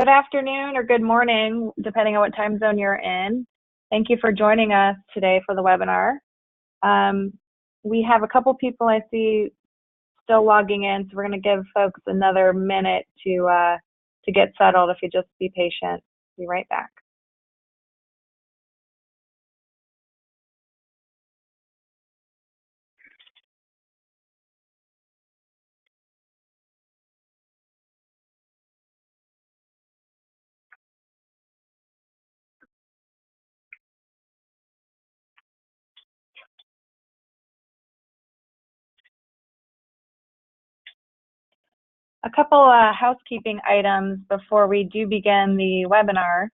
Good afternoon or good morning, depending on what time zone you're in. Thank you for joining us today for the webinar. We have a couple people I see still logging in, so we're going to give folks another minute to get settled. If you just be patient, be right back. A couple housekeeping items before we do begin the webinar.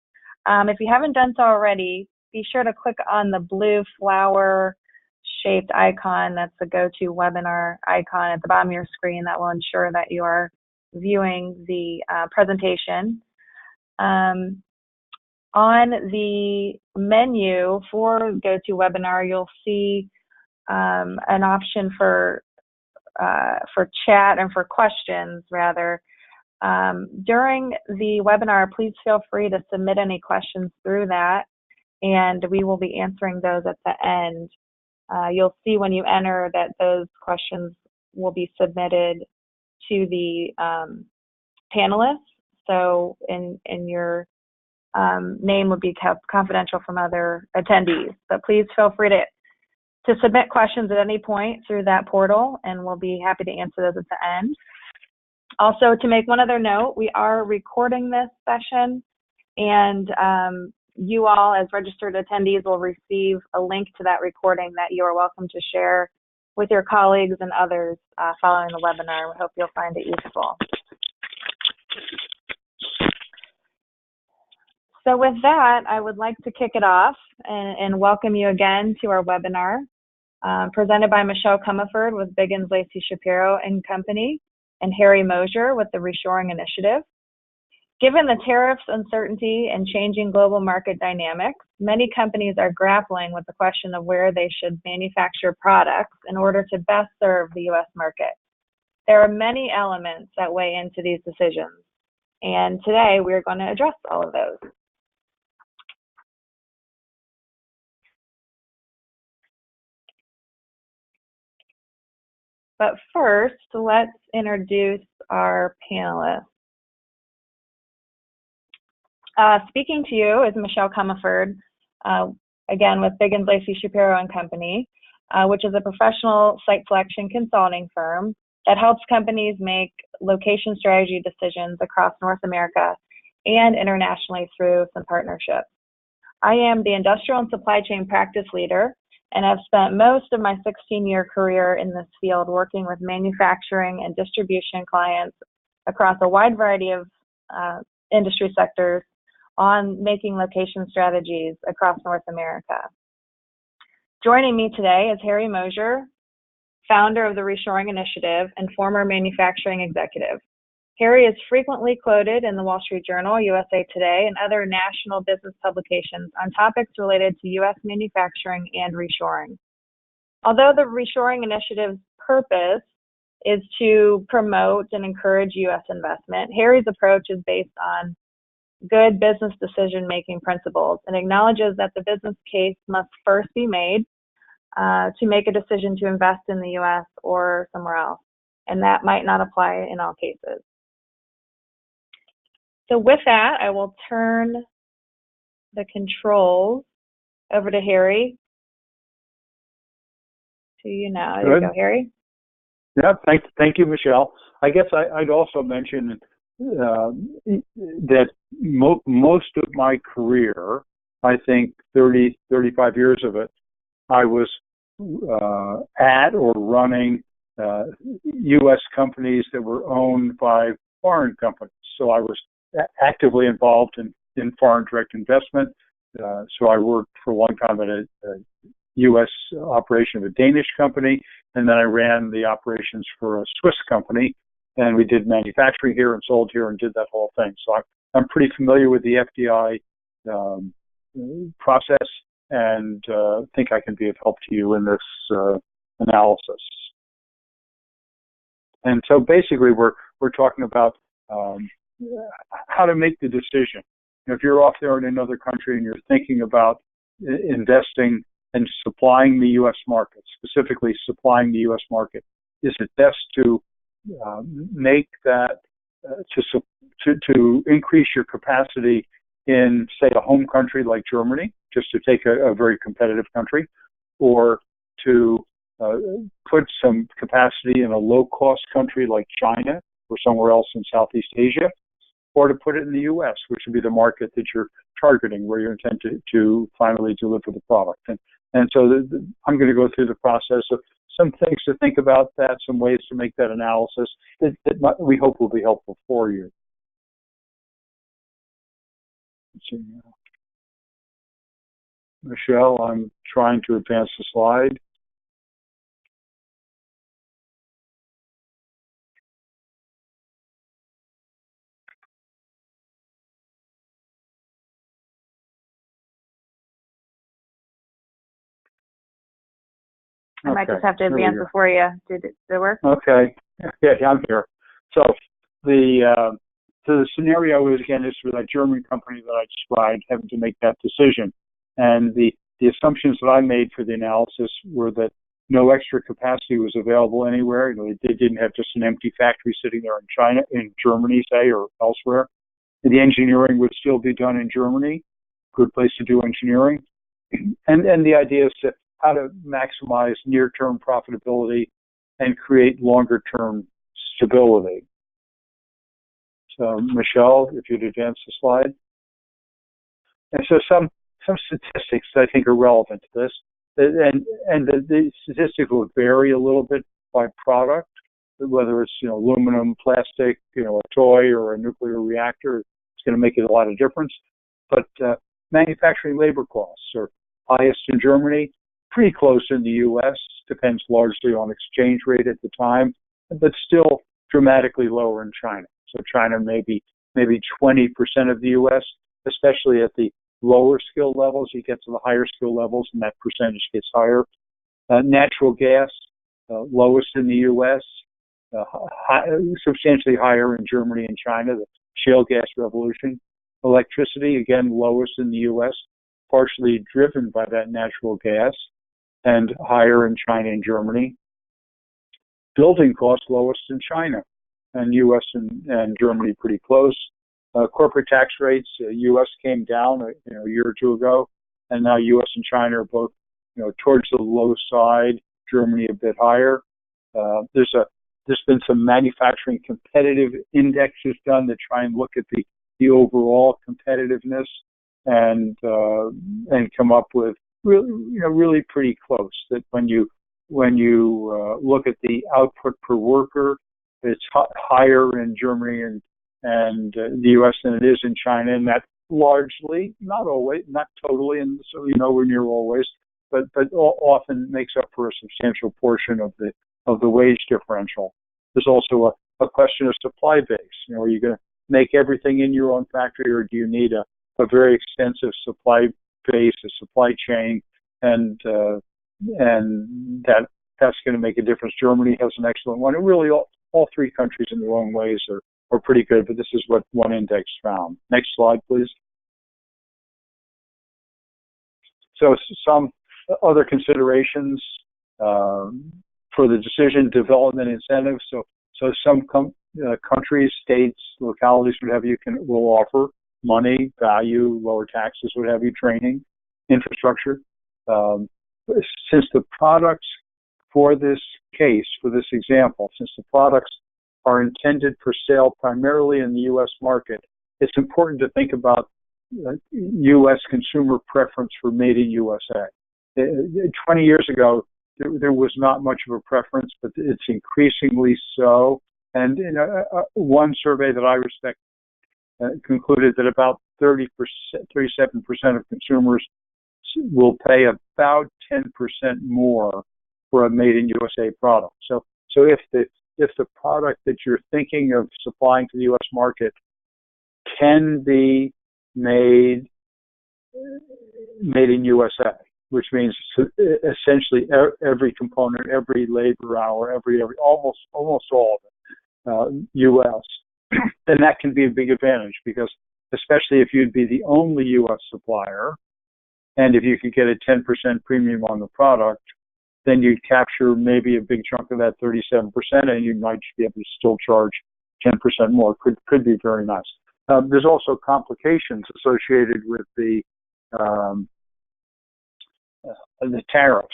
If you haven't done so already, be sure to click on the blue flower-shaped icon. That's the go-to webinar icon at the bottom of your screen. That will ensure that you are viewing the presentation. On the menu for GoToWebinar, you'll see an option for chat and for questions, rather. During the webinar, please feel free to submit any questions through that, and we will be answering those at the end. You'll see when you enter that those questions will be submitted to the panelists, so in your name would be kept confidential from other attendees. But please feel free to submit questions at any point through that portal, and we'll be happy to answer those at the end. Also, to make one other note, we are recording this session, and you all as registered attendees will receive a link to that recording that you are welcome to share with your colleagues and others following the webinar. We hope you'll find it useful. So with that, I would like to kick it off and welcome you again to our webinar presented by Michelle Comerford with Biggins Lacey Shapiro and Company and Harry Mosier with the Reshoring Initiative. Given the tariffs uncertainty and changing global market dynamics, many companies are grappling with the question of where they should manufacture products in order to best serve the U.S. market. There are many elements that weigh into these decisions, and today we're going to address all of those. But first, let's introduce our panelists. Speaking to you is Michelle Comerford, again with Biggins Lacey Shapiro and Company, which is a professional site selection consulting firm that helps companies make location strategy decisions across North America and internationally through some partnerships. I am the industrial and supply chain practice leader, and I've spent most of my 16-year career in this field working with manufacturing and distribution clients across a wide variety of industry sectors on making location strategies across North America. Joining me today is Harry Mosier, founder of the Reshoring Initiative and former manufacturing executive. Harry is frequently quoted in the Wall Street Journal, USA Today, and other national business publications on topics related to U.S. manufacturing and reshoring. Although the Reshoring Initiative's purpose is to promote and encourage U.S. investment, Harry's approach is based on good business decision-making principles and acknowledges that the business case must first be made to make a decision to invest in the U.S. or somewhere else, and that might not apply in all cases. So with that, I will turn the controls over to Harry. To you now. There you go, Harry. Yeah, thank you, Michelle. I guess I'd also mention that most of my career, I think 30, 35 years of it, I was at or running U.S. companies that were owned by foreign companies. So I was actively involved in foreign direct investment. So I worked for a long time at a U.S. operation of a Danish company, and then I ran the operations for a Swiss company, and we did manufacturing here and sold here and did that whole thing. So I'm pretty familiar with the FDI process, and think I can be of help to you in this analysis. And so basically we're talking about how to make the decision. If you're off there in another country and you're thinking about investing and supplying the U.S. market, specifically supplying the U.S. market, is it best to make that to increase your capacity in, say, a home country like Germany, just to take a very competitive country, or to put some capacity in a low-cost country like China or somewhere else in Southeast Asia, or to put it in the U.S., which would be the market that you're targeting, where you intend to finally deliver the product. And so I'm going to go through the process of some things to think about that, some ways to make that analysis that we hope will be helpful for you. Let's see now. Michelle, I'm trying to advance the slide. I might just have to advance before you. Did it work? Okay. Yeah, I'm here. So the scenario is, again, is for that German company that I described having to make that decision. And the assumptions that I made for the analysis were that no extra capacity was available anywhere. They didn't have just an empty factory sitting there in China, in Germany, say, or elsewhere. The engineering would still be done in Germany. Good place to do engineering. And the idea is how to maximize near-term profitability and create longer-term stability. So, Michelle, if you'd advance the slide. And so some statistics that I think are relevant to this, and the statistics will vary a little bit by product, whether it's aluminum, plastic, a toy or a nuclear reactor. It's going to make it a lot of difference. But manufacturing labor costs are highest in Germany, pretty close in the U.S., depends largely on exchange rate at the time, but still dramatically lower in China. So China maybe 20% of the U.S., especially at the lower skill levels. You get to the higher skill levels, and that percentage gets higher. Natural gas, lowest in the U.S., substantially higher in Germany and China, the shale gas revolution. Electricity, again, lowest in the U.S., partially driven by that natural gas, and higher in China and Germany. Building costs lowest in China, and U.S. and Germany pretty close. Corporate tax rates, U.S. came down a year or two ago, and now U.S. and China are both towards the low side. Germany a bit higher. There's been some manufacturing competitive indexes done to try and look at the overall competitiveness and come up with really pretty close. That when you look at the output per worker, it's higher in Germany and the U.S. than it is in China, and that largely, not always, not totally, and so nowhere near always, but often makes up for a substantial portion of the wage differential. There's also a question of supply base. Are you going to make everything in your own factory, or do you need a very extensive supply base, a supply chain, and that's going to make a difference. Germany has an excellent one, and really all three countries in their own ways are pretty good, but this is what one index found. Next slide, please. So some other considerations for the decision development incentives. So some countries, states, localities, what have you, will offer money, value, lower taxes, what have you, training, infrastructure. Since the products for this case, for this example, since the products are intended for sale primarily in the U.S. market, it's important to think about U.S. consumer preference for made in USA. 20 years ago, there was not much of a preference, but it's increasingly so. And one survey that I respect concluded that about 37% of consumers will pay about 10% more for a made in USA product. So if the product that you're thinking of supplying to the U.S. market can be made in USA, which means essentially every component, every labor hour, every almost all of it, U.S., then that can be a big advantage, because especially if you'd be the only U.S. supplier, and if you could get a 10% premium on the product, then you'd capture maybe a big chunk of that 37%, and you might be able to still charge 10% more. Could be very nice. There's also complications associated with the tariffs.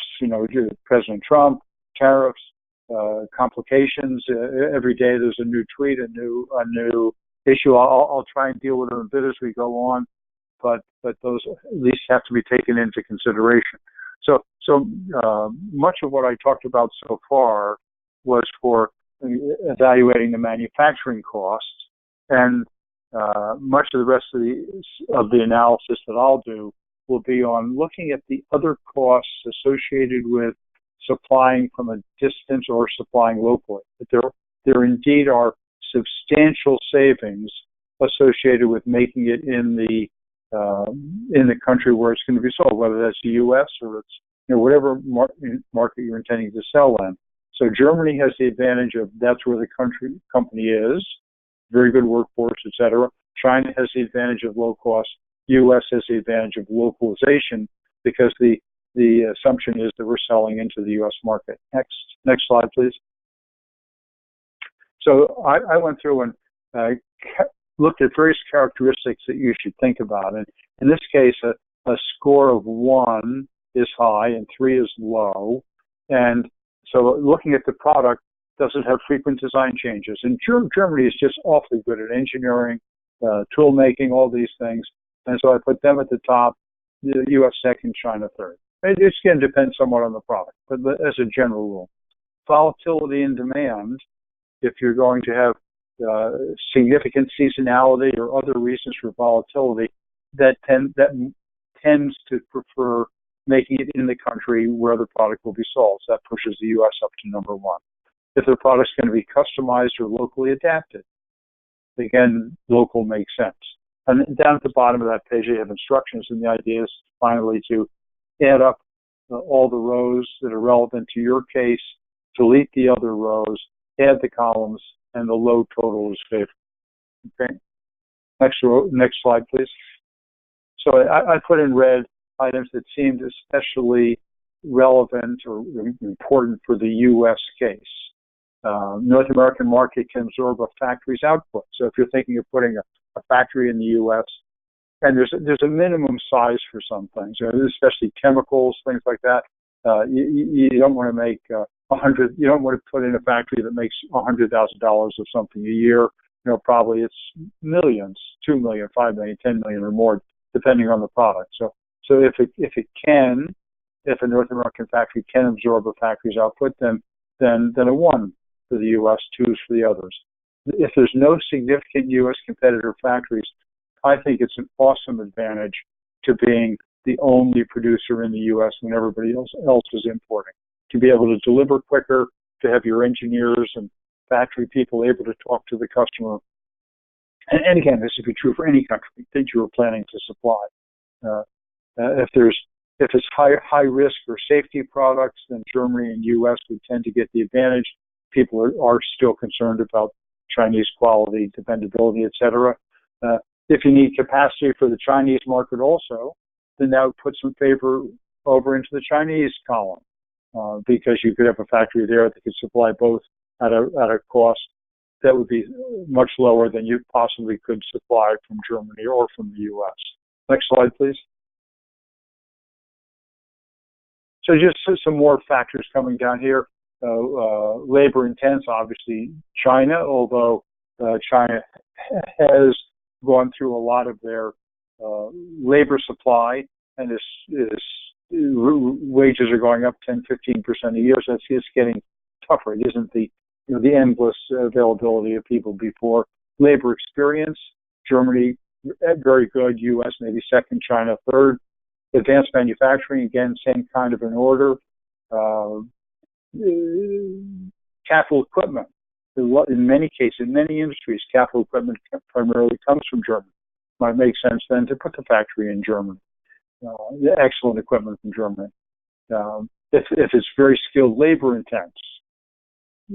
President Trump, tariffs, complications. Every day there's a new tweet, a new issue. I'll try and deal with them a bit as we go on, but those at least have to be taken into consideration. So much of what I talked about so far was for evaluating the manufacturing costs, and much of the rest of the analysis that I'll do will be on looking at the other costs associated with supplying from a distance or supplying locally. There indeed are substantial savings associated with making it in the country where it's going to be sold, whether that's the U.S. or it's whatever market you're intending to sell in. So Germany has the advantage of that's where the company is, very good workforce, etc. China has the advantage of low cost. U.S. has the advantage of localization, because the assumption is that we're selling into the U.S. market. Next slide, please. So I went through and looked at various characteristics that you should think about. And in this case, a score of 1 is high and 3 is low. And so looking at the product, does it have frequent design changes? And Germany is just awfully good at engineering, tool making, all these things. And so I put them at the top, the U.S. second, China third. It's going to depend somewhat on the product, but as a general rule. Volatility in demand, if you're going to have significant seasonality or other reasons for volatility, that tends to prefer making it in the country where the product will be sold. So that pushes the U.S. up to number 1. If the product's going to be customized or locally adapted, again, local makes sense. And down at the bottom of that page, you have instructions, and the idea is finally to add up all the rows that are relevant to your case, delete the other rows, add the columns, and the low total is favored. Okay. Next slide, please. So I put in red items that seemed especially relevant or important for the U.S. case. North American market can absorb a factory's output. So if you're thinking of putting a factory in the U.S., and there's a minimum size for some things, especially chemicals, things like that. You don't want to make 100. You don't want to put in a factory that makes $100,000 of something a year. Probably it's millions, 2 million, 5 million, 10 million, or more, depending on the product. So if a North American factory can absorb a factory's output, then a 1 for the U.S., 2s for the others. If there's no significant U.S. competitor factories, I think it's an awesome advantage to being the only producer in the U.S. when everybody else is importing. To be able to deliver quicker, to have your engineers and factory people able to talk to the customer. And again, this would be true for any country that you were planning to supply. If it's high risk or safety products, then Germany and U.S. would tend to get the advantage. People are still concerned about Chinese quality, dependability, etc. If you need capacity for the Chinese market also, then that would put some favor over into the Chinese column, because you could have a factory there that could supply both at a cost that would be much lower than you possibly could supply from Germany or from the U.S. Next slide, please. So just some more factors coming down here. Labor intense, obviously China, although China has gone through a lot of their labor supply, and wages are going up 10, 15% a year. So it's getting tougher. It isn't the endless availability of people before. Labor experience, Germany very good, U.S. maybe second, China third. Advanced manufacturing, again, same kind of an order. Capital equipment. In many cases, in many industries, capital equipment primarily comes from Germany. Might make sense then to put the factory in Germany. Excellent equipment from Germany. If it's very skilled labor intense,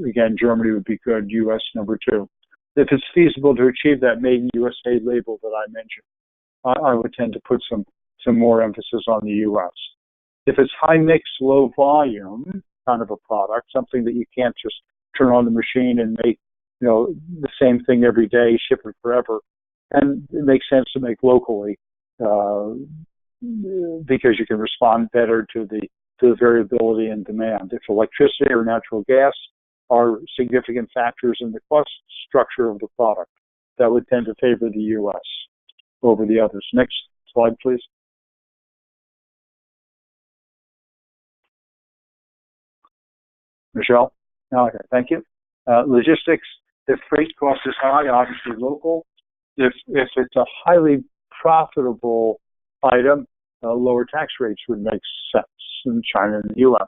again, Germany would be good, U.S. number 2. If it's feasible to achieve that Made in USA label that I mentioned, I would tend to put some more emphasis on the U.S. If it's high mix, low volume kind of a product, something that you can't just turn on the machine and make, the same thing every day, ship it forever, and it makes sense to make locally because you can respond better to the variability in demand. If electricity or natural gas are significant factors in the cost structure of the product, that would tend to favor the U.S. over the others. Next slide, please. Michelle? Okay, thank you. Logistics, if freight cost is high, obviously local. If it's a highly profitable item, lower tax rates would make sense in China and the U.S.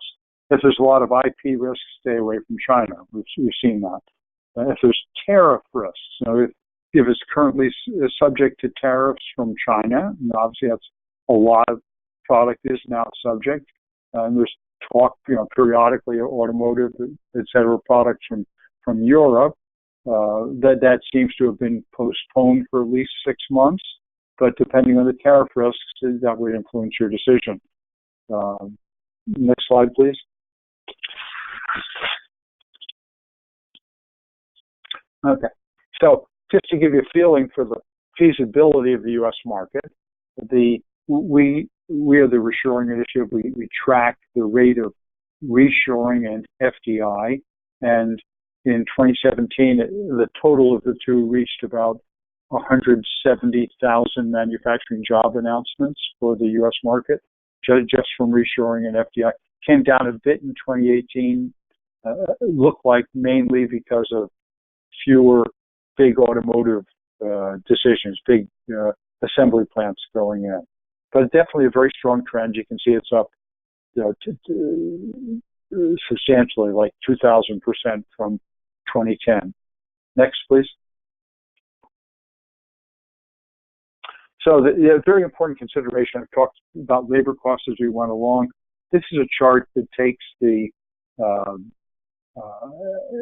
If there's a lot of IP risk, stay away from China. We've seen that. If there's tariff risks, if it's currently subject to tariffs from China, and obviously that's a lot of product is now subject, and there's talk, periodically, automotive, et cetera, products from Europe, that seems to have been postponed for at least 6 months. But depending on the tariff risks, that would influence your decision. Next slide, please. Okay. So just to give you a feeling for the feasibility of the U.S. market, we are the reshoring initiative. We track the rate of reshoring and FDI, and in 2017, the total of the two reached about 170,000 manufacturing job announcements for the U.S. market, just from reshoring and FDI. Came down a bit in 2018, looked like mainly because of fewer big automotive decisions, big assembly plants going in. But definitely a very strong trend. You can see it's up substantially, like 2,000% from 2010. Next, please. So the very important consideration, I've talked about labor costs as we went along. This is a chart that takes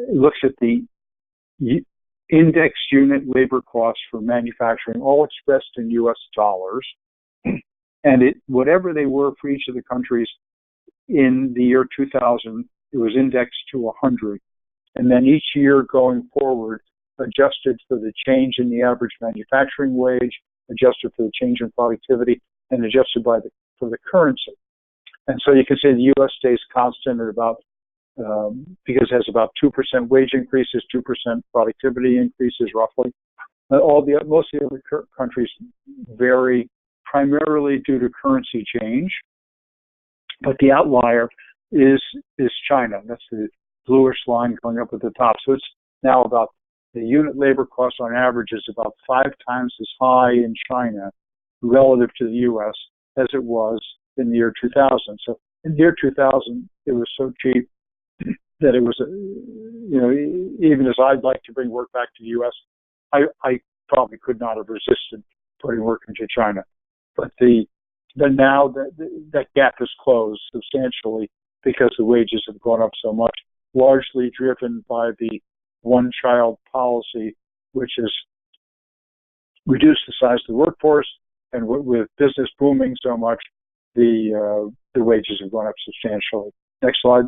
looks at the index unit labor costs for manufacturing, all expressed in U.S. dollars. And whatever they were for each of the countries in the year 2000, it was indexed to 100. And then each year going forward, adjusted for the change in the average manufacturing wage, adjusted for the change in productivity, and adjusted for the currency. And so you can say the U.S. stays constant at about, because it has about 2% wage increases, 2% productivity increases roughly. Most of the other countries vary primarily due to currency change, but the outlier is China. That's the bluish line going up at the top. So it's now about the unit labor cost on average is about 5 times as high in China relative to the U.S. as it was in the year 2000. So in the year 2000, it was so cheap that it was, even as I'd like to bring work back to the U.S., I probably could not have resisted putting work into China. But now that gap is closed substantially because the wages have gone up so much, largely driven by the one-child policy, which has reduced the size of the workforce, and with business booming so much, the wages have gone up substantially. Next slide.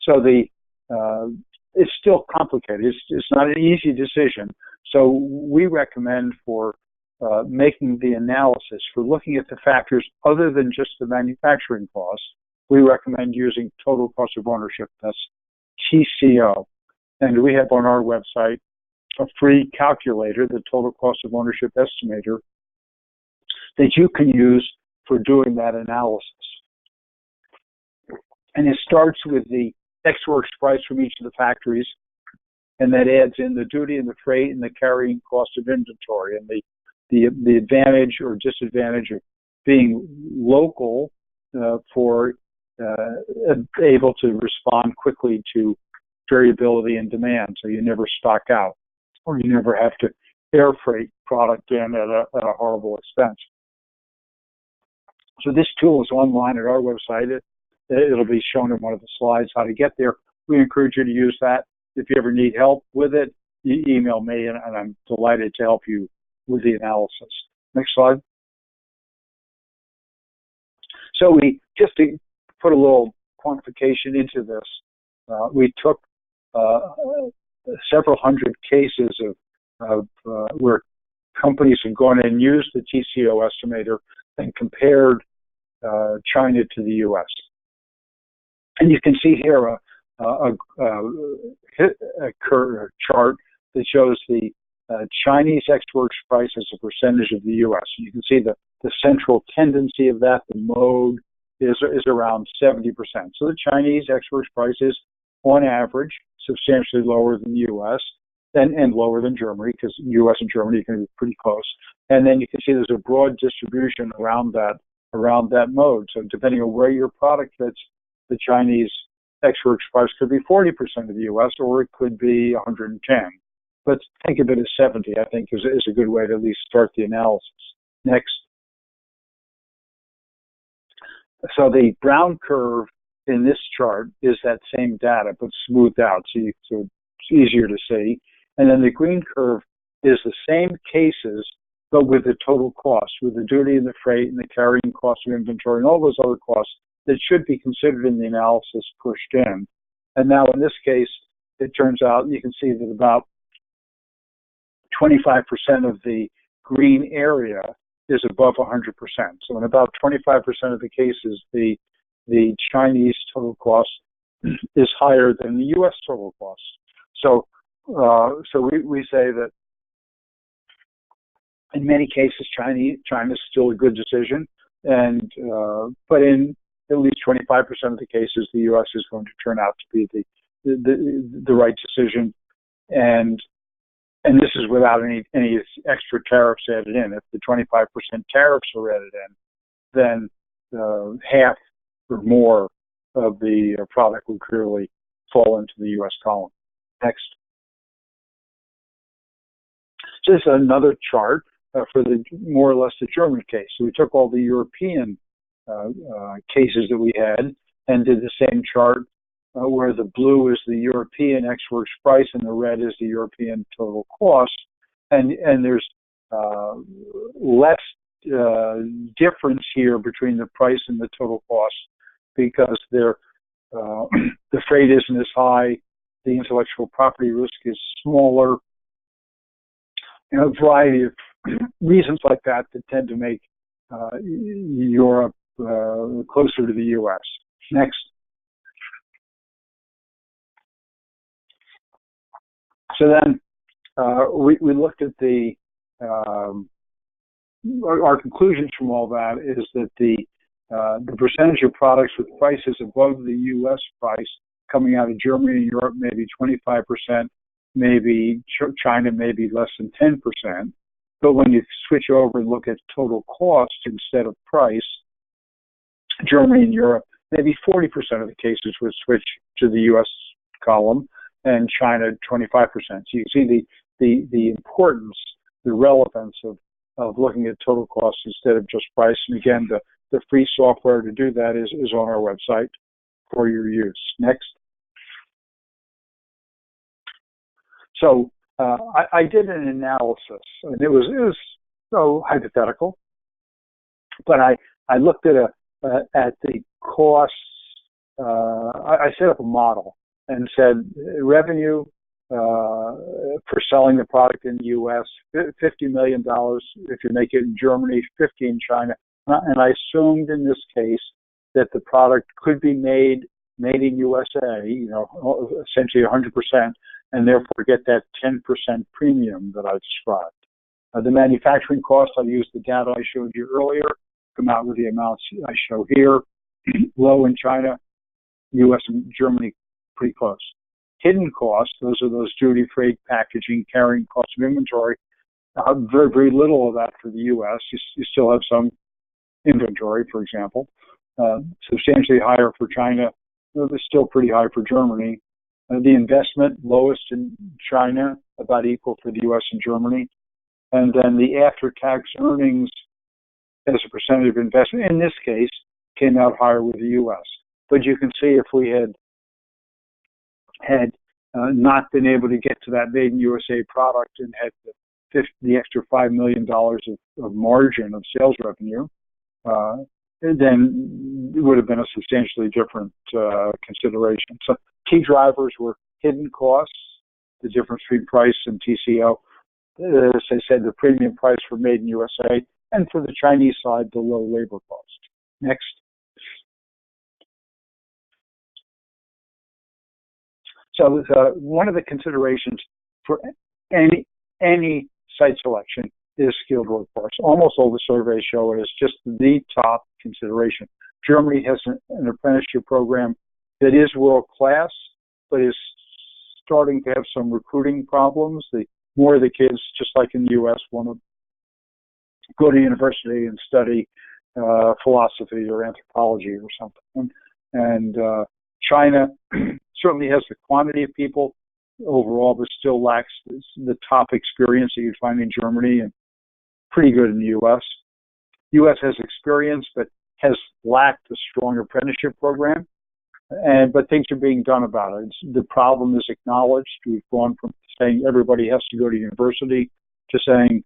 So it's still complicated. It's not an easy decision. So we recommend for making the analysis, for looking at the factors other than just the manufacturing costs, we recommend using total cost of ownership. That's TCO. And we have on our website a free calculator, the total cost of ownership estimator, that you can use for doing that analysis. And it starts with the ex-works price from each of the factories, and that adds in the duty and the freight and the carrying cost of inventory, and the advantage or disadvantage of being local for able to respond quickly to variability in demand, so you never stock out or you never have to air freight product in at a horrible expense. So this tool is online at our website. It'll be shown in one of the slides how to get there. We encourage you to use that. if you ever need help with it, you email me, and I'm delighted to help you with the analysis. Next slide. So just to put a little quantification into this, we took several hundred cases of where companies have gone and used the TCO estimator and compared China to the U.S. And you can see here a chart that shows the Chinese exports price as a percentage of the U.S. You can see the central tendency of that, the mode, is around 70%. So the Chinese exports price is, on average, substantially lower than the U.S. and lower than Germany, because U.S. and Germany can be pretty close. And then you can see there's a broad distribution around that mode. So depending on where your product fits, the Chinese exports price could be 40% of the U.S. or it could be 110. But think of it as 70, I think, is a good way to at least start the analysis. Next. So the brown curve in this chart is that same data, but smoothed out, so it's easier to see. And then the green curve is the same cases, but with the total cost, with the duty and the freight and the carrying cost of inventory and all those other costs that should be considered in the analysis pushed in. And now in this case, it turns out you can see that about 25% of the green area is above 100%. So in about 25% of the cases, the Chinese total cost is higher than the U.S. total cost. So we say that in many cases, China is still a good decision, and but in at least 25% of the cases, the U.S. is going to turn out to be the right decision, and this is without any extra tariffs added in. If the 25% tariffs are added in, then half or more of the product would clearly fall into the U.S. column. Next. So this is another chart for the more or less the German case. So we took all the European cases that we had and did the same chart where the blue is the European exports price and the red is the European total cost. And there's less difference here between the price and the total cost because the freight isn't as high, the intellectual property risk is smaller, a variety of reasons like that tend to make Europe closer to the U.S. Next. So then we looked at our conclusions from all that is that the percentage of products with prices above the U.S. price coming out of Germany and Europe may be 25%, maybe China may be less than 10%. But when you switch over and look at total cost instead of price, Germany and Europe, maybe 40% of the cases would switch to the U.S. column, and China 25%. So you see the importance, the relevance of looking at total cost instead of just price. And again, the free software to do that is on our website for your use. Next. So I did an analysis, and it was so hypothetical, but I looked at the costs. I set up a model and said revenue for selling the product in the U.S. $50 million if you make it in Germany, 50 in China, and I assumed in this case that the product could be made in USA, essentially 100%. And therefore get that 10% premium that I described. The manufacturing cost, I used the data I showed you earlier, come out with the amounts I show here. Low in China, U.S. and Germany, pretty close. Hidden costs, those are those duty, freight, packaging, carrying costs of inventory. Very, very little of that for the U.S. You still have some inventory, for example. Substantially higher for China. They're still pretty high for Germany. The investment, lowest in China, about equal for the U.S. and Germany. And then the after-tax earnings as a percentage of investment, in this case, came out higher with the U.S. But you can see if we had not been able to get to that made in USA product and had the extra $5 million of margin of sales revenue, then it would have been a substantially different consideration. So key drivers were hidden costs, the difference between price and TCO. As I said, the premium price for made in USA, and for the Chinese side, the low labor cost. Next. So one of the considerations for any site selection is skilled workforce. Almost all the surveys show it as just the top consideration. Germany has an apprenticeship program that is world class, but is starting to have some recruiting problems. The more of the kids, just like in the U.S., want to go to university and study philosophy or anthropology or something. And China certainly has the quantity of people overall, but still lacks the top experience that you'd find in Germany and pretty good in the U.S. U.S. has experience, but has lacked a strong apprenticeship program. But things are being done about it. The problem is acknowledged. We've gone from saying everybody has to go to university to saying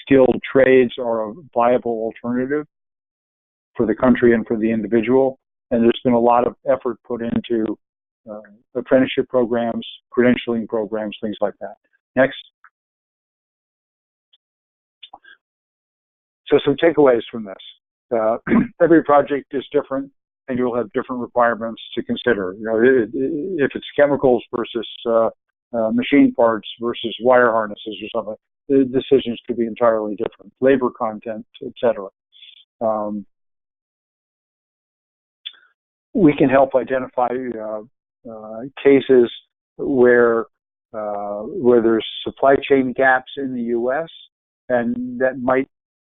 skilled trades are a viable alternative for the country and for the individual. And there's been a lot of effort put into apprenticeship programs, credentialing programs, things like that. Next. So some takeaways from this. Every project is different, and you'll have different requirements to consider. You know, if it's chemicals versus machine parts versus wire harnesses or something, the decisions could be entirely different. Labor content, etc. We can help identify cases where there's supply chain gaps in the U.S. and that might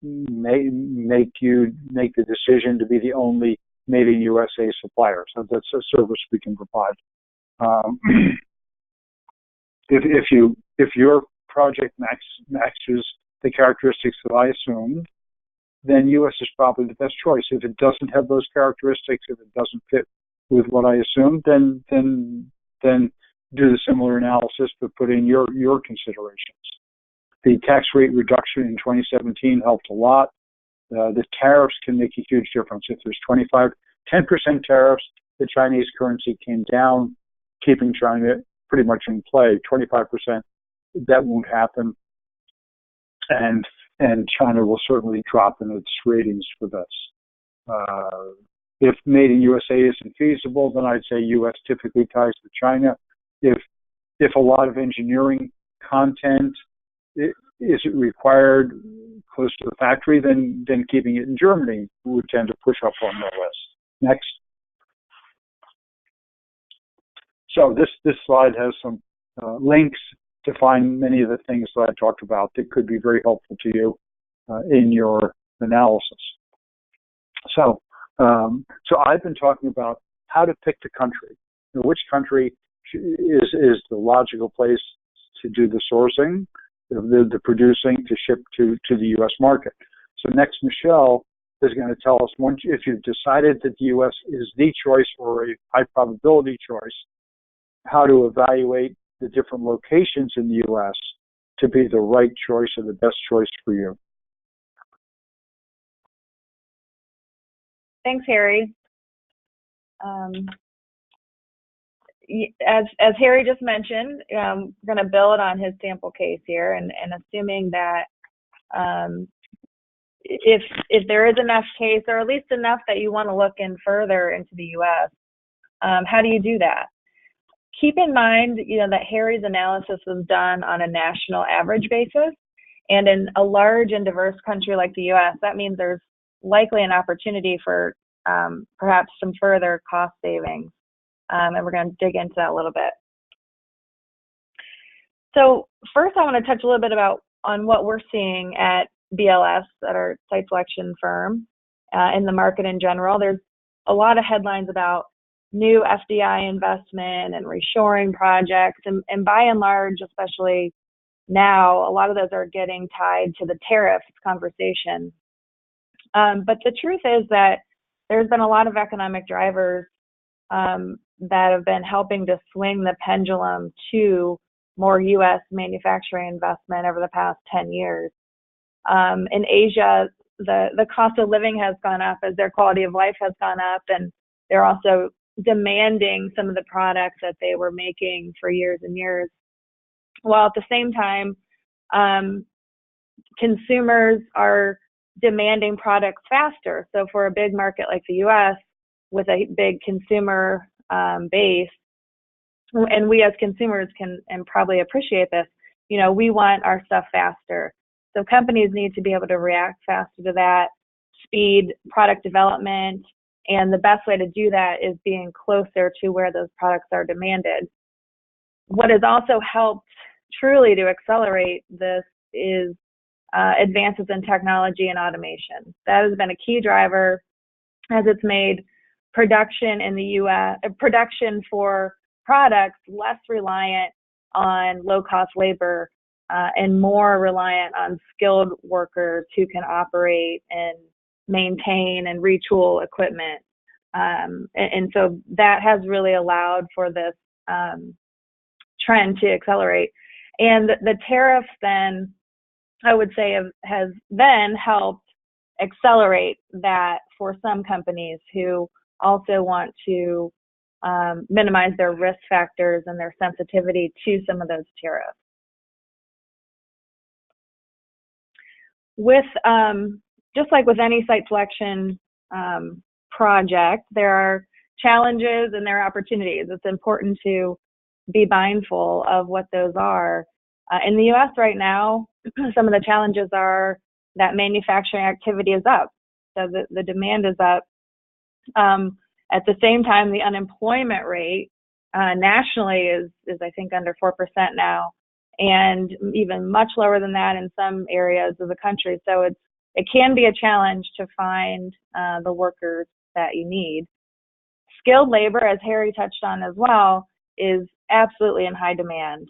make you make the decision to be the only made in USA supplier. So that's a service we can provide. If your project matches the characteristics that I assumed, then U.S. is probably the best choice. If it doesn't have those characteristics, if it doesn't fit with what I assumed, then do the similar analysis, but put in your considerations. The tax rate reduction in 2017 helped a lot. The tariffs can make a huge difference. If there's 10% tariffs, the Chinese currency came down, keeping China pretty much in play. 25%, that won't happen. And China will certainly drop in its ratings for this. If made in USA isn't feasible, then I'd say U.S. typically ties to China. If a lot of engineering content is required close to the factory, then keeping it in Germany would tend to push up on the list. Next. So this slide has some links to find many of the things that I talked about that could be very helpful to you in your analysis. So I've been talking about how to pick the country. You know, which country is the logical place to do the sourcing, the producing, to ship to the U.S. market. So next, Michelle is going to tell us, once if you've decided that the U.S. is the choice or a high probability choice, how to evaluate the different locations in the U.S. to be the right choice or the best choice for you. Thanks, Harry. As Harry just mentioned, we're going to build on his sample case here, and assuming that if there is enough case, or at least enough that you want to look in further into the U.S., how do you do that? Keep in mind, that Harry's analysis was done on a national average basis, and in a large and diverse country like the U.S., that means there's likely an opportunity for perhaps some further cost savings. And we're going to dig into that a little bit. So first, I want to touch a little bit on what we're seeing at BLS, at our site selection firm, in the market in general. There's a lot of headlines about new FDI investment and reshoring projects, and by and large, especially now, a lot of those are getting tied to the tariffs conversation. But the truth is that there's been a lot of economic drivers that have been helping to swing the pendulum to more U.S. manufacturing investment over the past 10 years. In Asia, the cost of living has gone up as their quality of life has gone up, and they're also demanding some of the products that they were making for years and years, while at the same time, consumers are demanding products faster. So for a big market like the U.S. with a big consumer base, and we as consumers can and probably appreciate this, we want our stuff faster. So companies need to be able to react faster to that, speed product development, and the best way to do that is being closer to where those products are demanded. What has also helped truly to accelerate this is advances in technology and automation. That has been a key driver as it's made production in the U.S., production for products less reliant on low-cost labor and more reliant on skilled workers who can operate and maintain and retool equipment. And so that has really allowed for this trend to accelerate. And the tariffs then, I would say, has then helped accelerate that for some companies who also want to minimize their risk factors and their sensitivity to some of those tariffs. With just like with any site selection project, there are challenges and there are opportunities. It's important to be mindful of what those are. In the U.S. right now, some of the challenges are that manufacturing activity is up, so the demand is up. At the same time, the unemployment rate nationally is I think under 4% now, and even much lower than that in some areas of the country. So it can be a challenge to find the workers that you need. Skilled labor, as Harry touched on as well, is absolutely in high demand.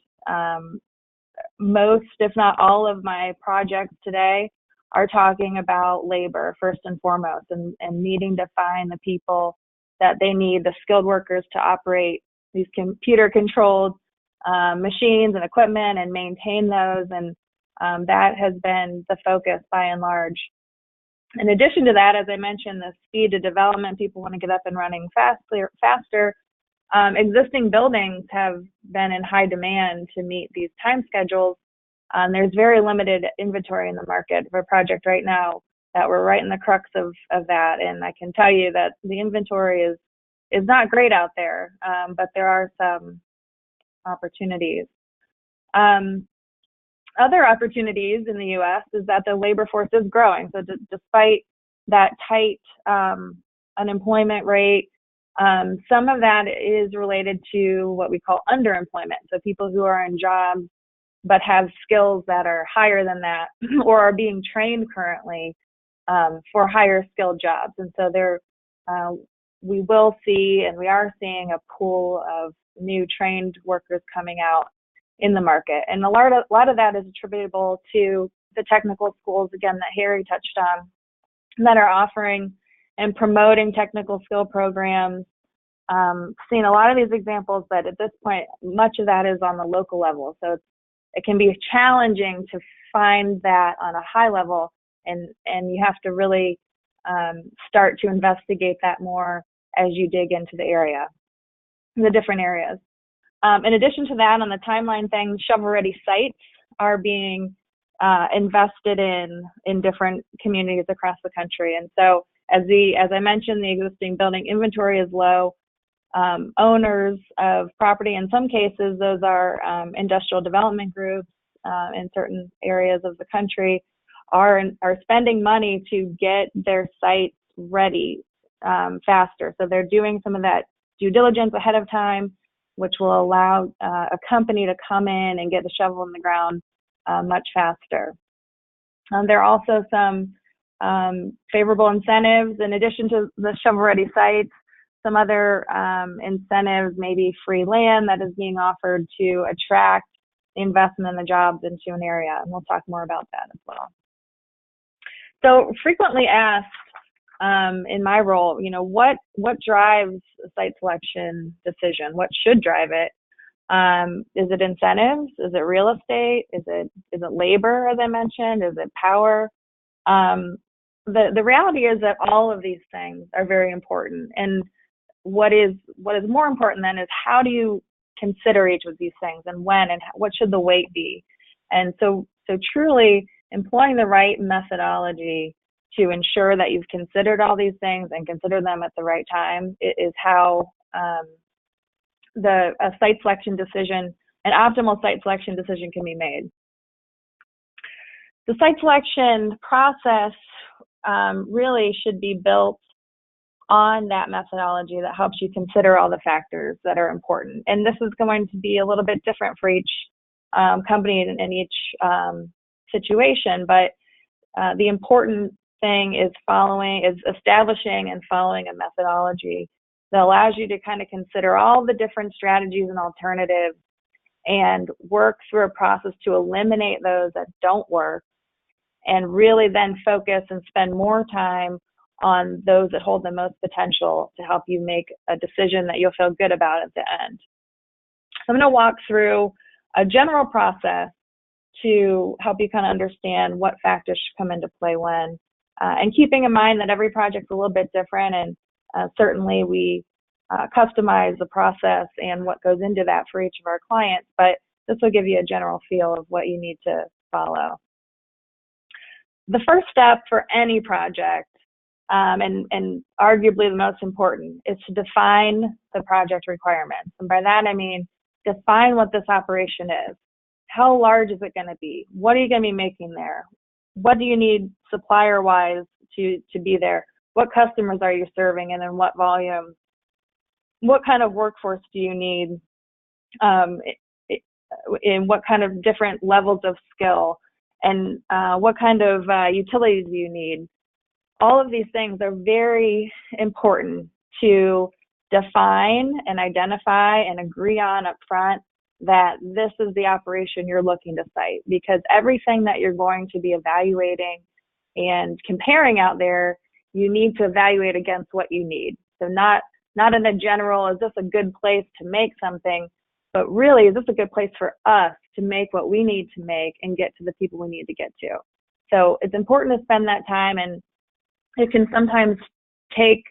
Most, if not all, of my projects today are talking about labor first and foremost, and needing to find the people that they need, the skilled workers to operate these computer-controlled machines and equipment and maintain those, and that has been the focus by and large. In addition to that, as I mentioned, the speed to development, people want to get up and running faster. Existing buildings have been in high demand to meet these time schedules. There's very limited inventory in the market for a project right now that we're right in the crux of that. And I can tell you that the inventory is not great out there, but there are some opportunities. Other opportunities in the U.S. is that the labor force is growing. So despite that tight unemployment rate, some of that is related to what we call underemployment. So people who are in jobs but have skills that are higher than that, or are being trained currently for higher skilled jobs. And so we will see, and we are seeing, a pool of new trained workers coming out in the market. And a lot of that is attributable to the technical schools, again, that Harry touched on, that are offering and promoting technical skill programs. Seen a lot of these examples, but at this point, much of that is on the local level. So it can be challenging to find that on a high level, and you have to really start to investigate that more as you dig into the different areas. In addition to that, on the timeline thing, shovel-ready sites are being invested in different communities across the country. And so as I mentioned, the existing building inventory is low. Owners of property, in some cases, those are industrial development groups in certain areas of the country, are spending money to get their sites ready faster. So they're doing some of that due diligence ahead of time, which will allow a company to come in and get the shovel in the ground much faster. There are also some favorable incentives in addition to the shovel-ready sites. Some other incentives, maybe free land that is being offered to attract the investment and the jobs into an area, and we'll talk more about that as well. So frequently asked in my role, what drives a site selection decision? What should drive it? Is it incentives? Is it real estate? Is it labor, as I mentioned? Is it power? The reality is that all of these things are very important. And what is more important then is how do you consider each of these things, and when, and what should the weight be? And so truly employing the right methodology to ensure that you've considered all these things and consider them at the right time is how a site selection decision, an optimal site selection decision, can be made. The site selection process really should be built on that methodology that helps you consider all the factors that are important. And this is going to be a little bit different for each company and each situation, but the important thing is establishing and following a methodology that allows you to kind of consider all the different strategies and alternatives and work through a process to eliminate those that don't work, and really then focus and spend more time on those that hold the most potential to help you make a decision that you'll feel good about at the end. So I'm going to walk through a general process to help you kind of understand what factors should come into play when, and keeping in mind that every project's a little bit different, and certainly we customize the process and what goes into that for each of our clients, but this will give you a general feel of what you need to follow. The first step for any project, and arguably the most important, is to define the project requirements. And by that I mean define what this operation is. How large is it going to be? What are you going to be making there? What do you need supplier-wise to be there? What customers are you serving, and in what volume? What kind of workforce do you need? In what kind of different levels of skill? And what kind of utilities do you need? All of these things are very important to define and identify and agree on up front, that this is the operation you're looking to site, because everything that you're going to be evaluating and comparing out there, you need to evaluate against what you need. So not in a general, is this a good place to make something, but really, is this a good place for us to make what we need to make and get to the people we need to get to? So it's important to spend that time, and it can sometimes take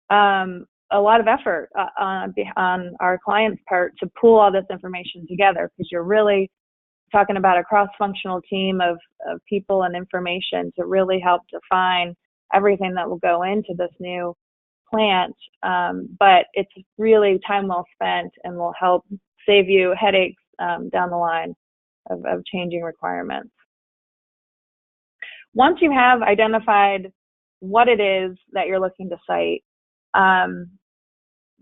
a lot of effort on our client's part to pull all this information together, because you're really talking about a cross-functional team of people and information to really help define everything that will go into this new plant. But it's really time well spent and will help save you headaches down the line of changing requirements. Once you have identified what it is that you're looking to site,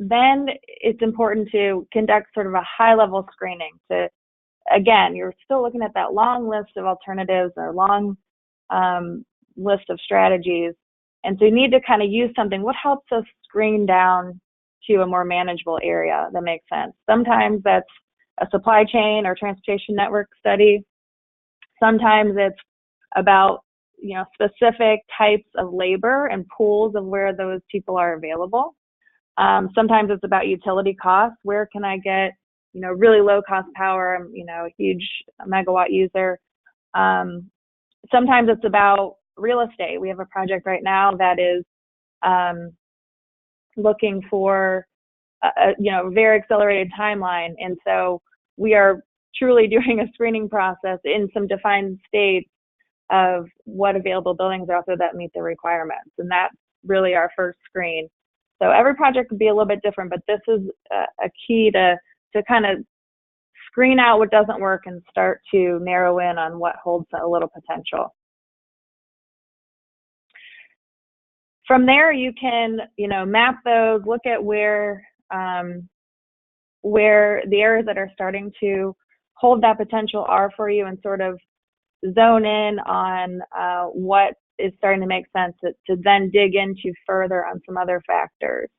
then it's important to conduct sort of a high-level screening. Again, you're still looking at that long list of alternatives or long list of strategies, and so you need to kind of use something. What helps us screen down to a more manageable area that makes sense? Sometimes that's a supply chain or transportation network study. Sometimes it's about specific types of labor and pools of where those people are available. Sometimes it's about utility costs. Where can I get really low cost power? I'm a huge megawatt user. Sometimes it's about real estate. We have a project right now that is looking for a very accelerated timeline, and so we are truly doing a screening process in some defined states of what available buildings are out there that meet the requirements, and that's really our first screen. So every project could be a little bit different, but this is a key to kind of screen out what doesn't work and start to narrow in on what holds a little potential. From there, you can map those, look at where the areas that are starting to hold that potential are for you, and sort of zone in on what is starting to make sense to then dig into further on some other factors.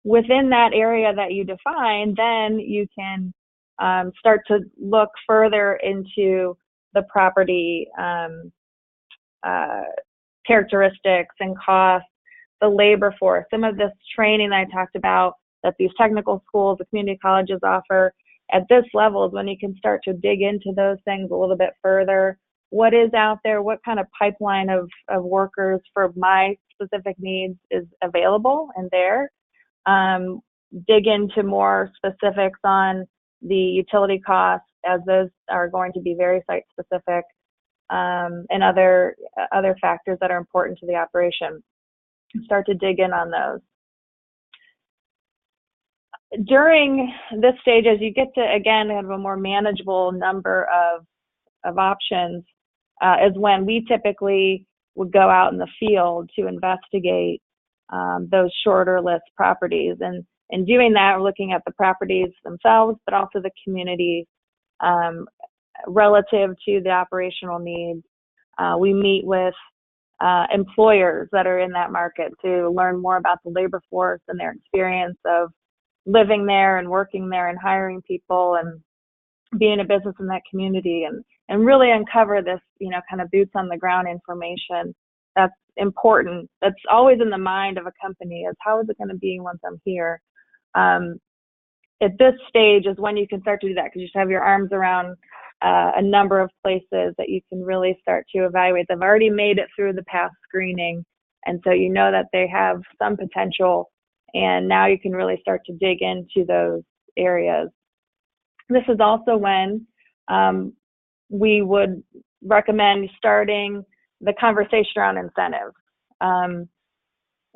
Within that area that you define, then you can start to look further into the property characteristics and costs, the labor force, some of this training that I talked about that these technical schools, the community colleges offer. At this level is when you can start to dig into those things a little bit further. What is out there? What kind of pipeline of workers for my specific needs is available and there? Dig into more specifics on the utility costs, as those are going to be very site specific, and other factors that are important to the operation. Start to dig in on those. During this stage, as you get to, again, have a more manageable number of options, is when we typically would go out in the field to investigate those shorter list properties. And in doing that, we're looking at the properties themselves, but also the community relative to the operational needs. We meet with employers that are in that market to learn more about the labor force and their experience of living there and working there and hiring people and being a business in that community, and really uncover this, kind of boots on the ground information that's important. That's always in the mind of a company, is how is it going to be once I'm here? At this stage is when you can start to do that, because you just have your arms around a number of places that you can really start to evaluate. They've already made it through the past screening, and so you know that they have some potential, and now you can really start to dig into those areas. This is also when we would recommend starting the conversation around incentives.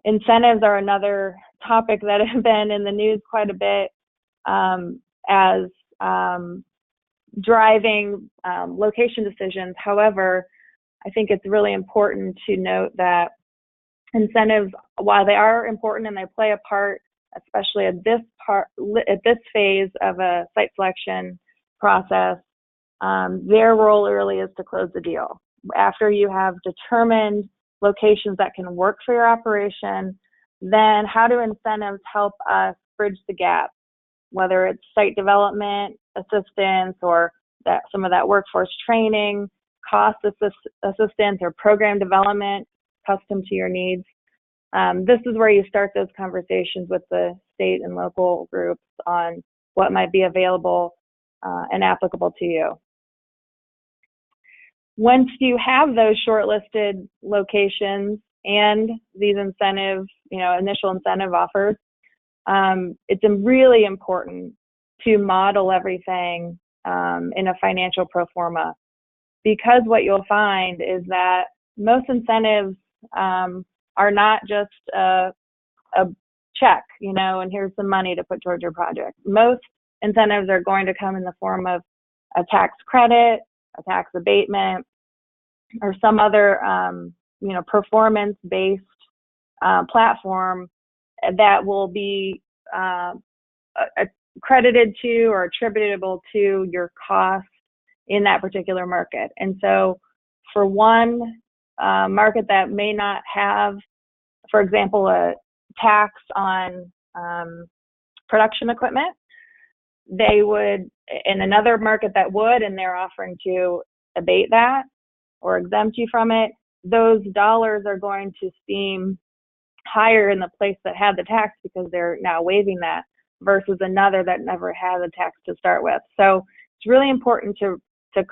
Incentives are another topic that have been in the news quite a bit as driving location decisions. However, I think it's really important to note that incentives, while they are important and they play a part, especially at this phase of a site selection process, their role really is to close the deal. After you have determined locations that can work for your operation, then how do incentives help us bridge the gap, whether it's site development assistance or that some of that workforce training, cost assistance, or program development custom to your needs. This is where you start those conversations with the state and local groups on what might be available and applicable to you. Once you have those shortlisted locations and these incentive, initial incentive offers, it's really important to model everything in a financial pro forma, because what you'll find is that most incentives are not just a check, and here's some money to put towards your project. Most incentives are going to come in the form of a tax credit, a tax abatement, or some other, performance-based platform that will be credited to or attributable to your cost in that particular market. And so for one market that may not have, for example, a tax on production equipment, they would, in another market that would, and they're offering to abate that or exempt you from it, those dollars are going to seem higher in the place that had the tax because they're now waiving that, versus another that never had a tax to start with. So it's really important to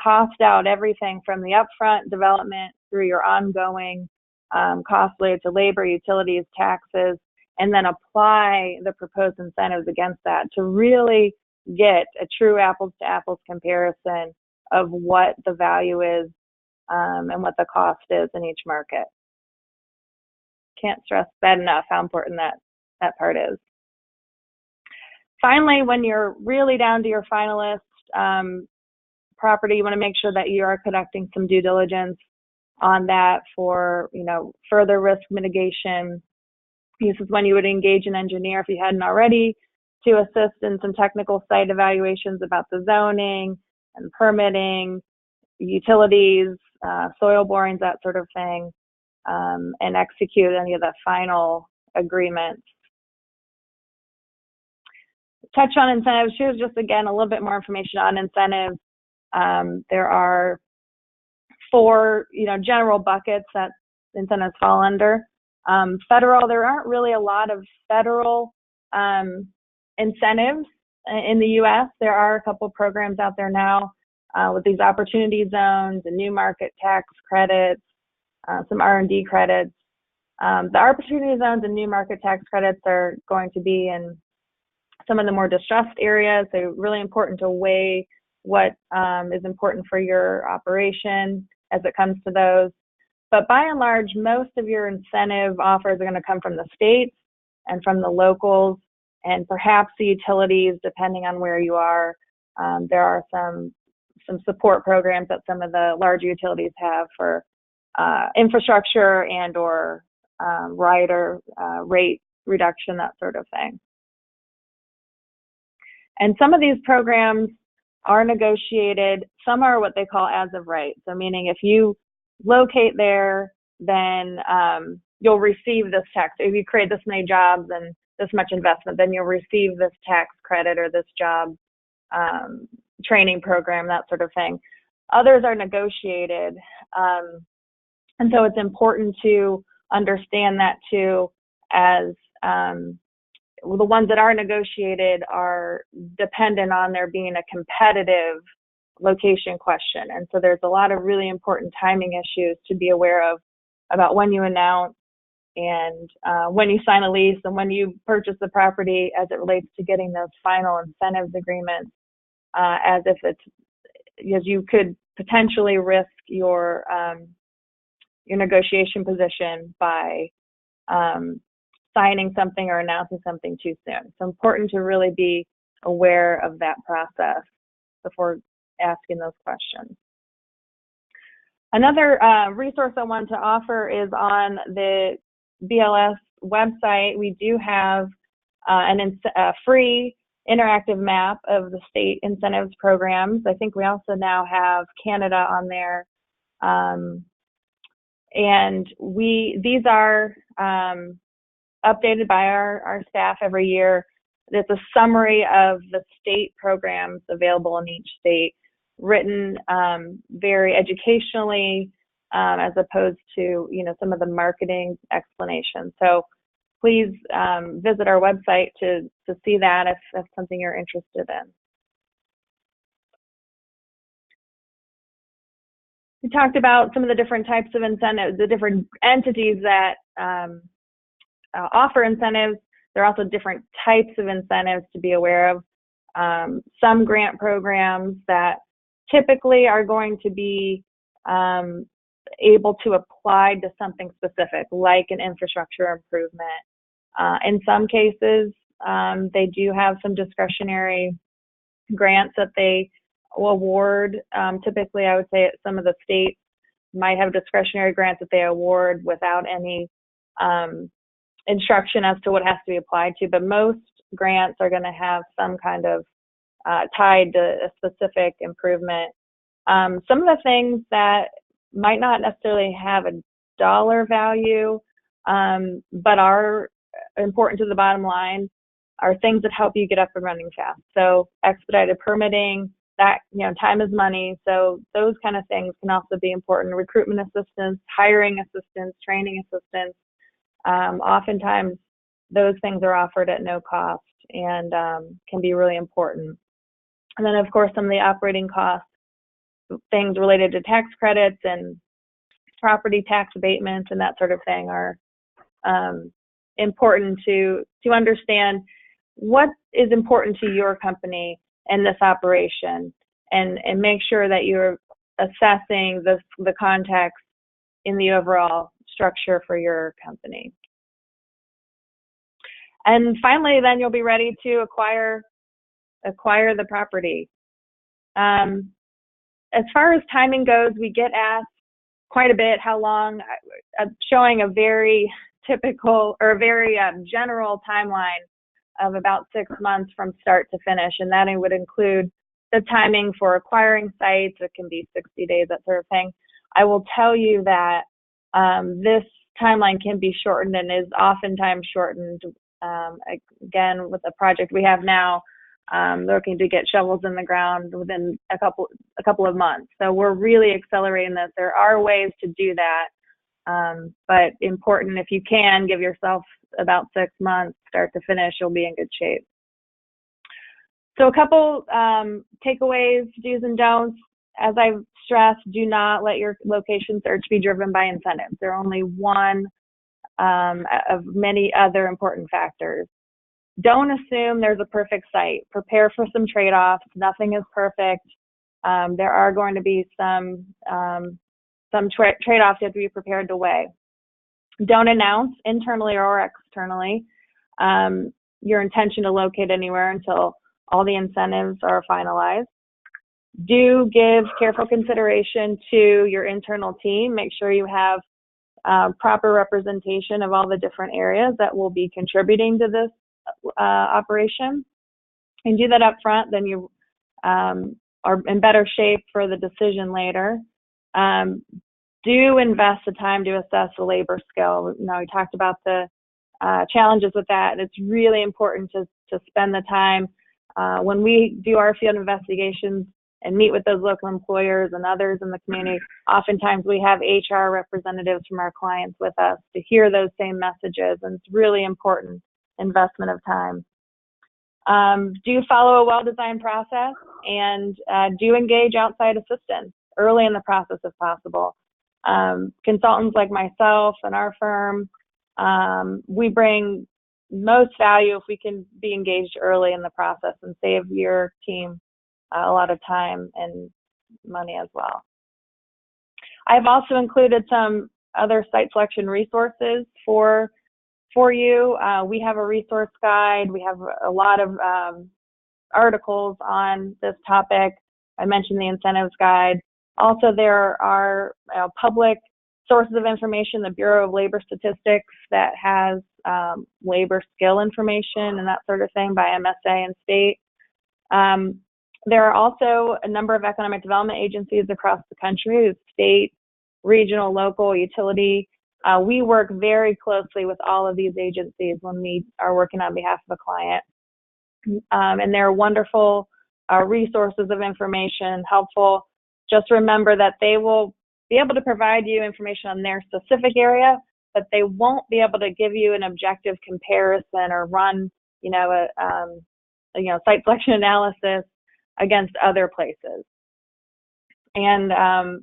cost out everything from the upfront development through your ongoing costs related to labor, utilities, taxes, and then apply the proposed incentives against that to really get a true apples to apples comparison of what the value is and what the cost is in each market. Can't stress that enough, how important that part is. Finally, when you're really down to your finalist property, you want to make sure that you are conducting some due diligence on that for, further risk mitigation. This is when you would engage an engineer, if you hadn't already, to assist in some technical site evaluations about the zoning and permitting, utilities, soil borings, that sort of thing, and execute any of the final agreements. Touch on incentives. Here's just, again, a little bit more information on incentives. There are 4, general buckets that incentives fall under. Federal, there aren't really a lot of federal incentives in the U.S. There are a couple programs out there now with these opportunity zones and new market tax credits, some R&D credits. The opportunity zones and new market tax credits are going to be in some of the more distressed areas, so really important to weigh what is important for your operation as it comes to those. But by and large, most of your incentive offers are going to come from the states and from the locals and perhaps the utilities, depending on where you are. There are some support programs that some of the larger utilities have for infrastructure and or rider rate reduction, that sort of thing. And some of these programs are negotiated. Some are what they call as of right. So meaning if you locate there, then you'll receive this tax. If you create this many jobs and this much investment, then you'll receive this tax credit or this job training program, that sort of thing. Others are negotiated. And so it's important to understand that too, as the ones that are negotiated are dependent on there being a competitive location question. And so there's a lot of really important timing issues to be aware of about when you announce and when you sign a lease and when you purchase the property as it relates to getting those final incentives agreements, as if it's, as you could potentially risk your negotiation position by signing something or announcing something too soon. So important to really be aware of that process before asking those questions. Another resource I want to offer is on the BLS website. We do have a free interactive map of the state incentives programs. I think we also now have Canada on there. And these are updated by our staff every year. It's a summary of the state programs available in each state, written very educationally, as opposed to some of the marketing explanations. So please visit our website to see that if that's something you're interested in. We talked about some of the different types of incentives, the different entities that offer incentives. There are also different types of incentives to be aware of. Some grant programs that typically are going to be able to apply to something specific, like an infrastructure improvement. In some cases, they do have some discretionary grants that they will award. Typically, I would say some of the states might have discretionary grants that they award without any instruction as to what has to be applied to, but most grants are going to have some kind of tied to a specific improvement. Some of the things that might not necessarily have a dollar value, but are important to the bottom line, are things that help you get up and running fast. So expedited permitting, that, time is money. So those kind of things can also be important. Recruitment assistance, hiring assistance, training assistance. Oftentimes those things are offered at no cost and can be really important. And then of course some of the operating costs, things related to tax credits and property tax abatements and that sort of thing are important to understand what is important to your company in this operation, and make sure that you're assessing the context in the overall structure for your company. And finally, then you'll be ready to acquire the property. As far as timing goes, we get asked quite a bit how long, showing a very typical or a very general timeline of about 6 months from start to finish, and that would include the timing for acquiring sites. It can be 60 days, that sort of thing. I will tell you that this timeline can be shortened and is oftentimes shortened. Again, with the project we have now, looking to get shovels in the ground within a couple of months. So we're really accelerating this. There are ways to do that, But important, if you can, give yourself about 6 months, start to finish, you'll be in good shape. So a couple takeaways, do's and don'ts. As I've stressed, do not let your location search be driven by incentives. They're only one of many other important factors. Don't assume there's a perfect site. Prepare for some trade-offs. Nothing is perfect. There are going to be some trade-offs you have to be prepared to weigh. Don't announce internally or externally your intention to locate anywhere until all the incentives are finalized. Do give careful consideration to your internal team. Make sure you have proper representation of all the different areas that will be contributing to this operation. And do that up front, then you are in better shape for the decision later. Do invest the time to assess the labor skill. You know, we talked about the challenges with that. It's really important to spend the time. When we do our field investigations and meet with those local employers and others in the community, oftentimes we have HR representatives from our clients with us to hear those same messages, and it's really important investment of time. Do follow a well-designed process, and do engage outside assistance early in the process if possible. Consultants like myself and our firm, we bring most value if we can be engaged early in the process and save your team a lot of time and money as well. I've also included some other site selection resources for you. We have a resource guide. We have a lot of articles on this topic. I mentioned the incentives guide. Also, there are public sources of information, the Bureau of Labor Statistics that has labor skill information and that sort of thing by MSA and state. There are also a number of economic development agencies across the country, state, regional, local, utility. We work very closely with all of these agencies when we are working on behalf of a client. And they're wonderful resources of information, helpful. Just remember that they will be able to provide you information on their specific area, but they won't be able to give you an objective comparison or run, site selection analysis against other places, and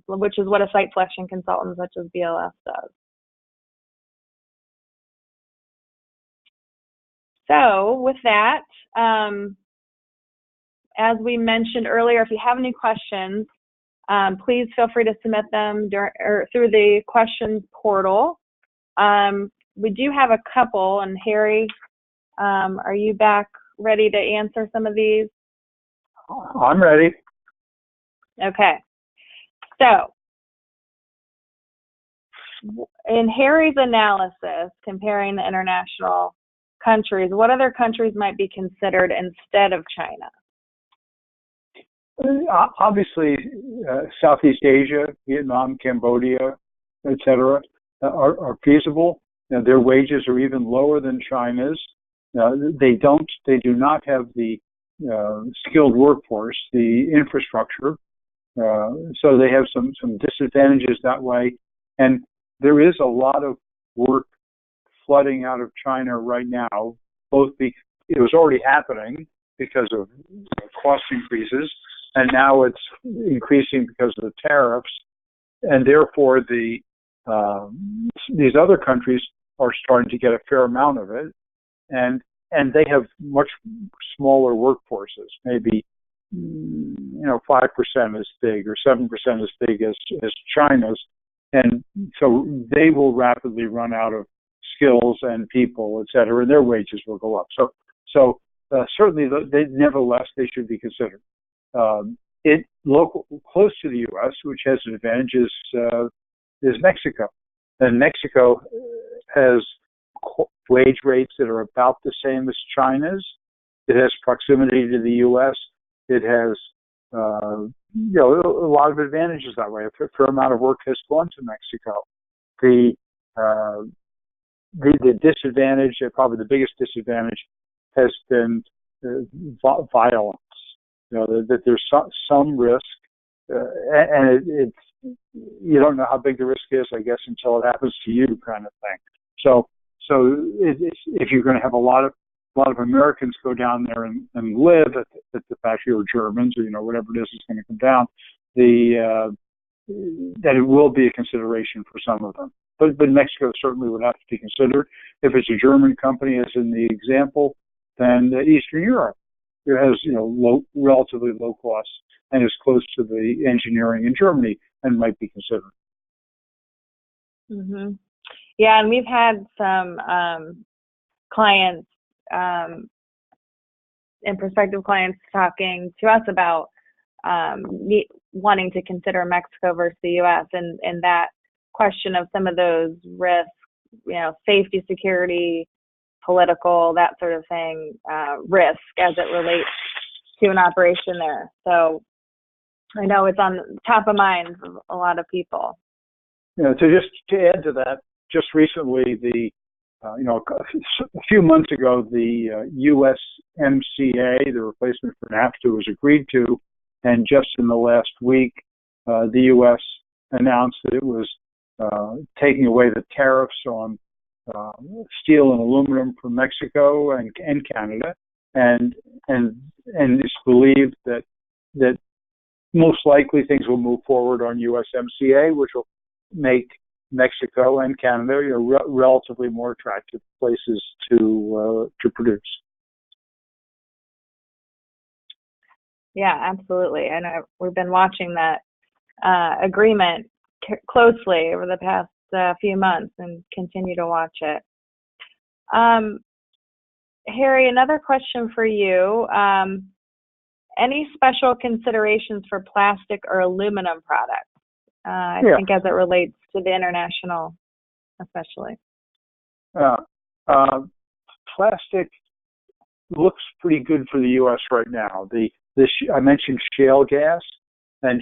which is what a site selection consultant such as BLS does. So with that, as we mentioned earlier, if you have any questions, please feel free to submit them through the questions portal. We do have a couple, and Harry, are you back ready to answer some of these? I'm ready. Okay. So, in Harry's analysis, comparing the international countries, what other countries might be considered instead of China? Obviously, Southeast Asia, Vietnam, Cambodia, etc., are feasible. Their wages are even lower than China's. They do not have the skilled workforce, the infrastructure, so they have some disadvantages that way. And there is a lot of work flooding out of China right now. It was already happening because of cost increases, and now it's increasing because of the tariffs, and therefore these other countries are starting to get a fair amount of it, and they have much smaller workforces, maybe 5% as big or 7% as big as China's, and so they will rapidly run out of skills and people, et cetera, and their wages will go up. So certainly, nevertheless, they should be considered. Close to the U.S., which has advantages, is Mexico, and Mexico has wage rates that are about the same as China's. It has proximity to the U.S. It has a lot of advantages that way. A fair amount of work has gone to Mexico. The disadvantage, probably the biggest disadvantage, has been violence. That there's some risk, and you don't know how big the risk is, I guess, until it happens to you, kind of thing. If you're going to have a lot of Americans go down there and live at the factory, or Germans, or whatever it is going to come down, that it will be a consideration for some of them. But Mexico certainly would have to be considered. If it's a German company, as in the example, then Eastern Europe, it has relatively low costs and is close to the engineering in Germany and might be considered. Mm-hmm. Yeah, and we've had some clients and prospective clients talking to us about wanting to consider Mexico versus the U.S. and that question of some of those risks, safety, security, political, that sort of thing, risk as it relates to an operation there. So I know it's on top of mind of a lot of people. To add to that, just recently, a few months ago, the USMCA, the replacement for NAFTA, was agreed to, and just in the last week, the U.S. announced that it was taking away the tariffs on steel and aluminum from Mexico and Canada, and it's believed that most likely things will move forward on USMCA, which will make Mexico and Canada relatively more attractive places to produce. Yeah, absolutely. And we've been watching that agreement closely over the past few months and continue to watch it. Harry, another question for you. Any special considerations for plastic or aluminum products? I think as it relates to the international, especially. Plastic looks pretty good for the U.S. right now. I mentioned shale gas, and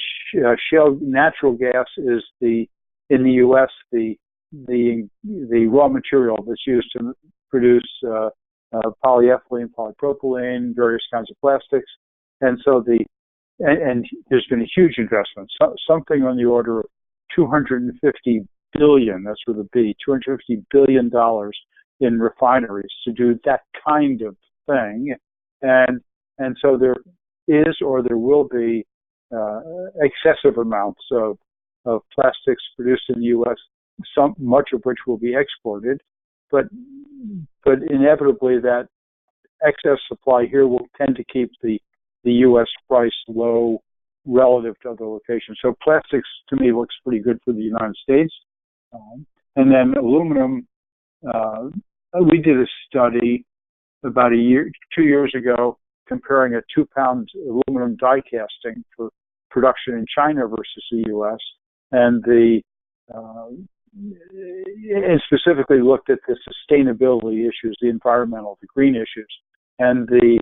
shale natural gas is in the U.S. the raw material that's used to produce polyethylene, polypropylene, various kinds of plastics, and so and there's been a huge investment, something on the order of $250 billion. That's with a B, $250 billion in refineries to do that kind of thing, and so there is, or there will be, excessive amounts of plastics produced in the U.S., much of which will be exported, but inevitably that excess supply here will tend to keep the U.S. price low relative to other locations. So plastics, to me, looks pretty good for the United States. And then aluminum, we did a study about 2 years ago, comparing a 2-pound aluminum die casting for production in China versus the U.S. And and specifically looked at the sustainability issues, the environmental, the green issues, and the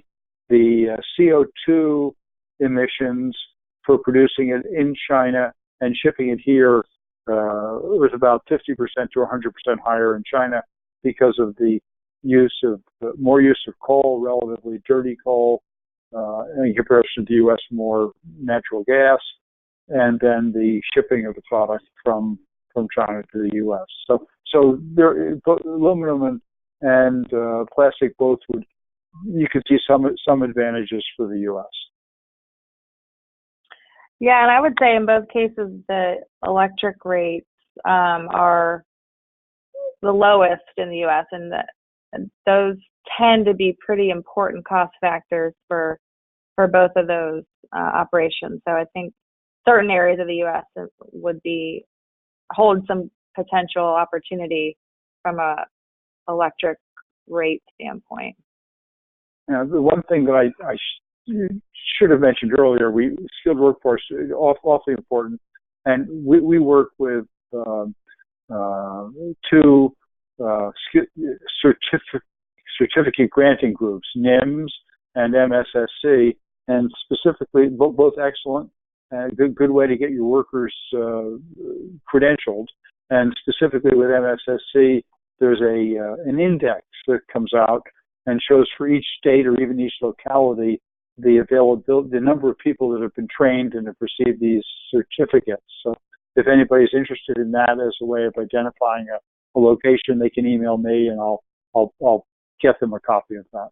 CO2 emissions for producing it in China and shipping it here was about 50% to 100% higher in China because of the more use of coal, relatively dirty coal, in comparison to the U.S., more natural gas, and then the shipping of the product from China to the U.S. So aluminum and plastic both you could see some advantages for the U.S. Yeah, and I would say in both cases the electric rates are the lowest in the U.S. and those tend to be pretty important cost factors for both of those operations. So I think certain areas of the U.S. would hold some potential opportunity from a electric rate standpoint. The one thing that I should have mentioned earlier, skilled workforce is awfully important, and we work with two certificate granting groups, NIMS and MSSC, and specifically both excellent, good way to get your workers credentialed. And specifically with MSSC, there's an index that comes out and shows for each state or even each locality the availability, the number of people that have been trained and have received these certificates. So if anybody's interested in that as a way of identifying a location, they can email me, and I'll get them a copy of that.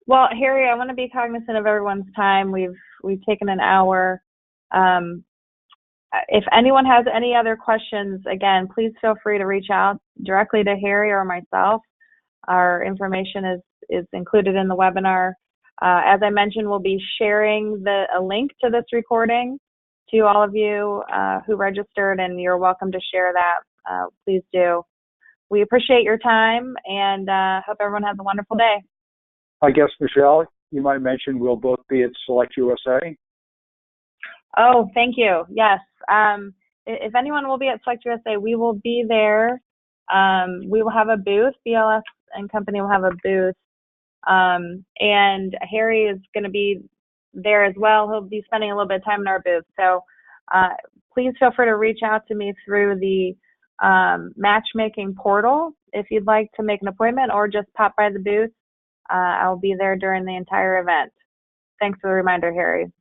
Well, Harry, I want to be cognizant of everyone's time. We've taken an hour. If anyone has any other questions, again, please feel free to reach out directly to Harry or myself. Our information is included in the webinar. As I mentioned, we'll be sharing a link to this recording to all of you who registered, and you're welcome to share that. Please do. We appreciate your time, and hope everyone has a wonderful day. I guess, Michelle, you might mention we'll both be at Select USA. Oh, thank you. Yes. If anyone will be at Select USA, we will be there. We will have a booth. BLS and company will have a booth. And Harry is going to be there as well. He'll be spending a little bit of time in our booth. So please feel free to reach out to me through the matchmaking portal if you'd like to make an appointment, or just pop by the booth. I'll be there during the entire event. Thanks for the reminder, Harry.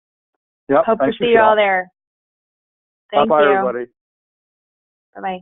Yep, hope to see Michelle. you all there. Thank Bye-bye, you. everybody. Bye-bye.